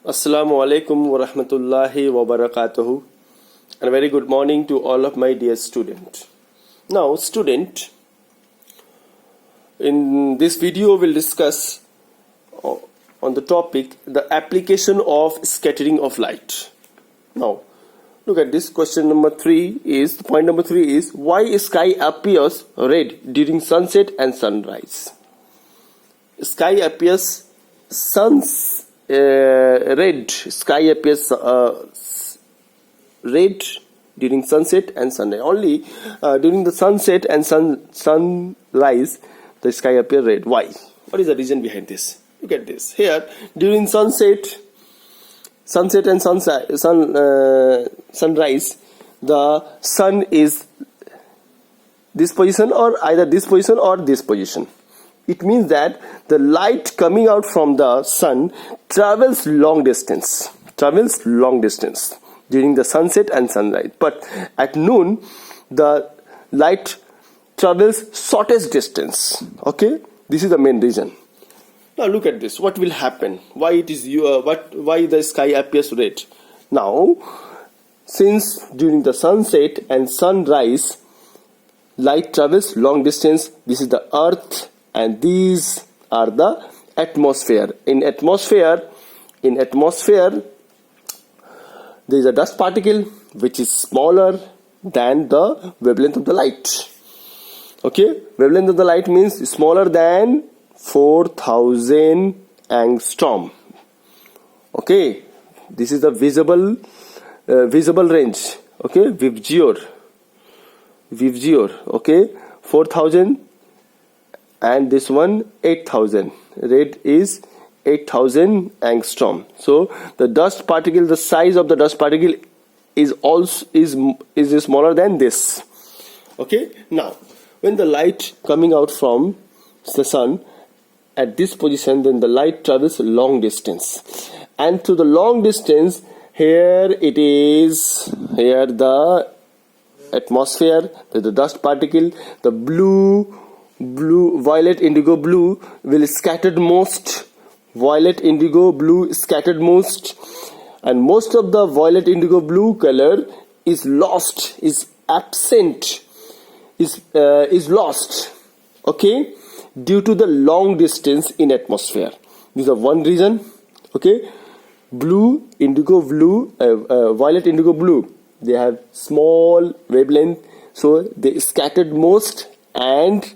Assalamu alaikum wa rahmatullahi wa barakatuhu, and a very good morning to all of my dear students. Now, student, in this video we'll discuss on the topic the application of scattering of light. Now, look at this. Point number 3 is why sky appears red during sunset and sunrise. Sky appears red. Sky appears red during sunset and sunrise. Only during the sunset and sunrise, the sky appears red. Why? What is the reason behind this? Look at this. Here, during sunset and sunrise, the sun is this position or either this position or this position. It means that the light coming out from the sun travels long distance during the sunset and sunrise. But at noon, the light travels shortest distance. Okay, this is the main reason. Now look at this. What will happen? Why the sky appears red? Now, since during the sunset and sunrise, light travels long distance. This is the Earth, and these are the atmosphere. In atmosphere, there is a dust particle which is smaller than the wavelength of the light. Okay, wavelength of the light means smaller than 4,000 angstrom. Okay, this is the visible range. Okay, VIBGYOR. Okay, 4,000, and this one 8,000. Red is 8,000 angstrom. So the dust particle, the size of the dust particle is smaller than this. Okay, now when the light coming out from the sun at this position, then the light travels long distance, and to the long distance, here the atmosphere, the dust particle, the blue, violet, indigo blue will scattered most. Violet, indigo blue scattered most, and most of the violet, indigo blue color is lost, is absent, is lost. Okay, due to the long distance in atmosphere. This is one reason. Okay, blue, indigo blue, violet, indigo blue, they have small wavelength, so they scattered most, and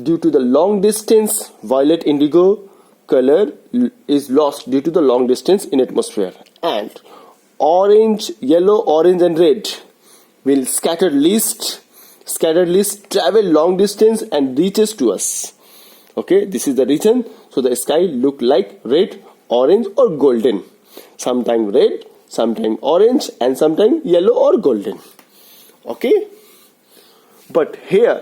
due to the long distance, violet, indigo color is lost due to the long distance in atmosphere. And orange, yellow, orange and red will scattered least, travel long distance and reaches to us. Okay, this is the reason. So the sky look like red, orange or golden. Sometime red, sometime orange, and sometime yellow or golden. Okay, but here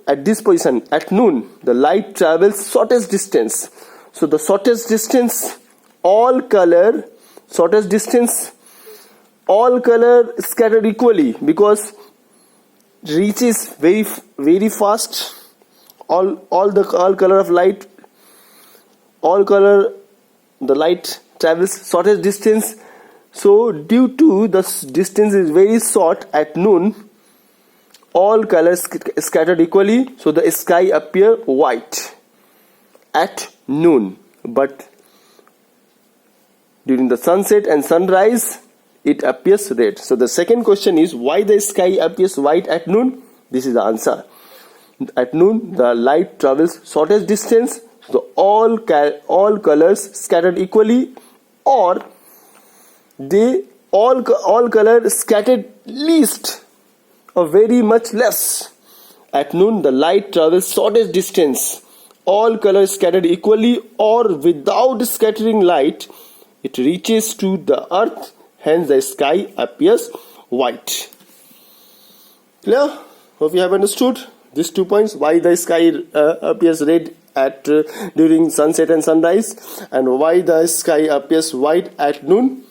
at this position at noon, the light travels shortest distance. So the shortest distance, all color scattered equally, because reaches very fast. All color of light, the light travels shortest distance. So due to the distance is very short at noon, all colors scattered equally, so the sky appear white at noon. But during the sunset and sunrise, it appears red. So the second question is why the sky appears white at noon. This is the answer. At noon, the light travels shortest distance, so all colors scattered equally, or they all color scattered least or very much less. At noon, the light travels shortest distance, all colors scattered equally, or without scattering light, it reaches to the earth, hence the sky appears white. Clear? Hope you have understood these 2 points, why the sky appears red during sunset and sunrise, and why the sky appears white at noon.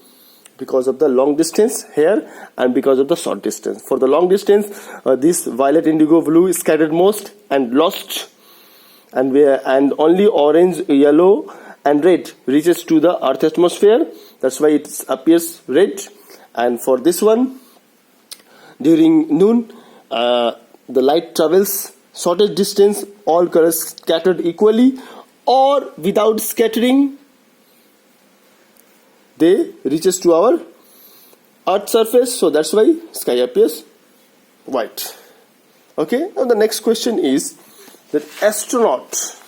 Because of the long distance here and because of the short distance. For the long distance, this violet, indigo blue is scattered most and lost, and only orange, yellow and red reaches to the Earth atmosphere. That's why it appears red. And for this one, during noon, the light travels shortest distance, all colors scattered equally, or without scattering, they reaches to our Earth surface. So that's why sky appears white. Okay, now the next question is that astronauts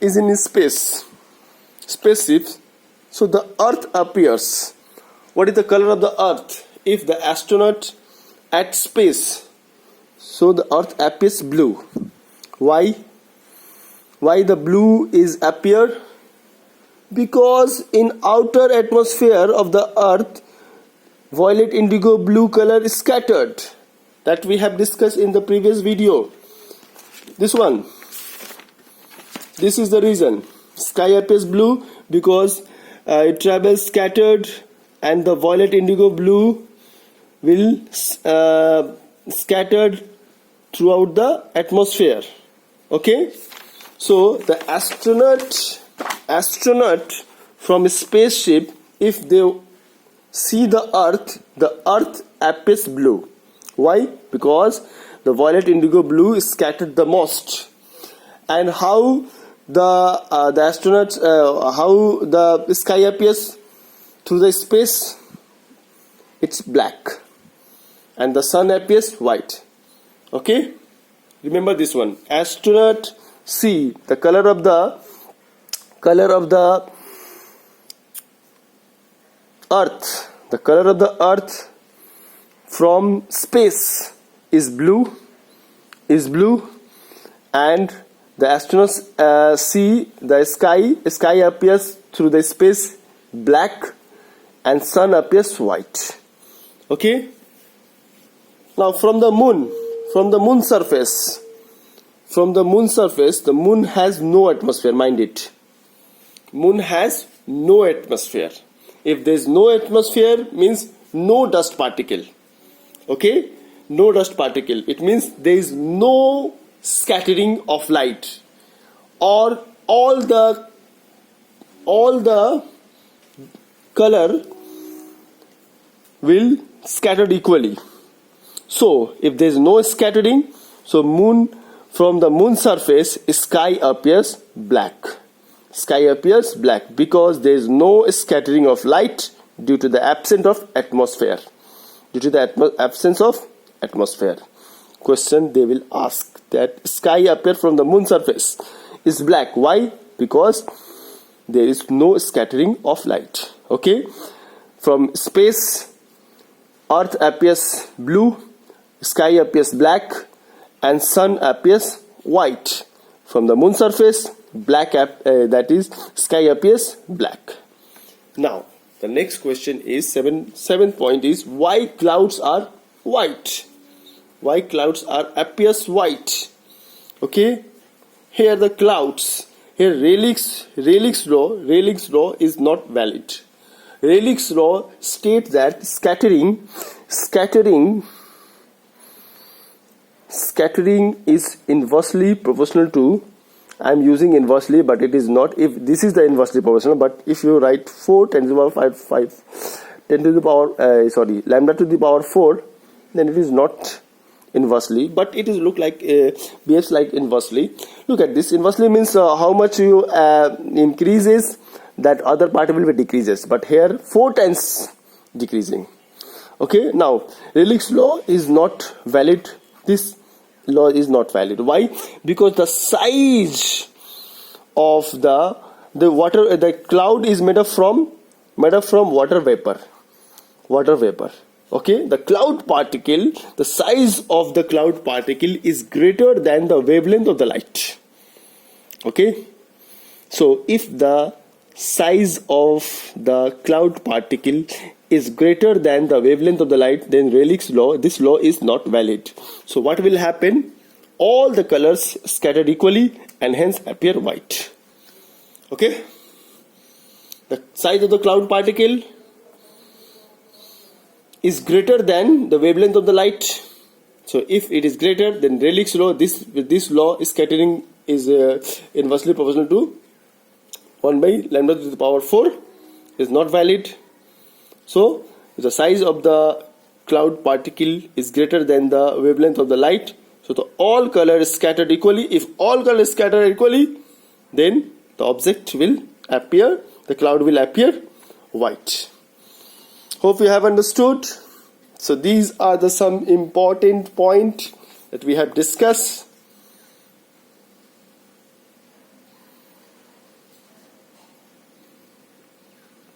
is in spaceships. So the Earth appears. What is the color of the Earth? If the astronaut at space, so the Earth appears blue. Why? Why the blue is appear? Because in outer atmosphere of the Earth, violet, indigo, blue color is scattered. That we have discussed in the previous video. This one. This is the reason. Sky appears blue because it travels scattered, and the violet, indigo, blue will scattered throughout the atmosphere. Okay, so the astronaut from a spaceship, if they see the Earth appears blue. Why? Because the violet, indigo, blue is scattered the most. And how the astronauts, how the sky appears through the space? It's black, and the sun appears white. Okay, remember this one. Astronaut see the color of the Earth. The color of the Earth from space is blue, and the astronauts see the sky appears through the space black, and sun appears white. Okay, now from the moon surface, the moon has no atmosphere. Mind it, moon has no atmosphere. If there is no atmosphere, means no dust particle. Okay, no dust particle. It means there is no scattering of light, or all the color will scattered equally. So if there is no scattering, so from the moon surface, sky appears black. Sky appears black because there is no scattering of light due to the absence of atmosphere. Absence of atmosphere. Question they will ask that sky appear from the moon surface is black. Why? Because there is no scattering of light. Okay, from space, Earth appears blue, sky appears black, and sun appears white. From the moon surface, that is sky appears black. Now the next question is seventh point is why clouds are white. Why clouds appears white? Okay, here the clouds. Here Rayleigh's law is not valid. Rayleigh's law states that scattering is inversely proportional to, I am using inversely, but it is not. If this is the inversely proportional, but if you write 4 10 to the power 5 10 to the power lambda to the power 4, then it is not inversely, but it is behaves like inversely. Look at this. Inversely means how much you increases, that other part will be decreases, but here 4 times decreasing. Okay, now Rayleigh's law is not valid. This law is not valid. Why? Because the size of the cloud is made up from water vapor. Okay, the cloud particle, the size of the cloud particle is greater than the wavelength of the light. Okay, so if the size of the cloud particle is greater than the wavelength of the light, then Rayleigh's law, this law is not valid. So what will happen? All the colors scattered equally and hence appear white. Okay, the size of the cloud particle is greater than the wavelength of the light, So if it is greater, then Rayleigh's law, this law, scattering is inversely proportional to 1 by lambda to the power 4 is not valid. So the size of the cloud particle is greater than the wavelength of the light. So the all color is scattered equally. If all color is scattered equally, then the object will appear, the cloud will appear white. Hope you have understood. So these are the some important point that we have discussed.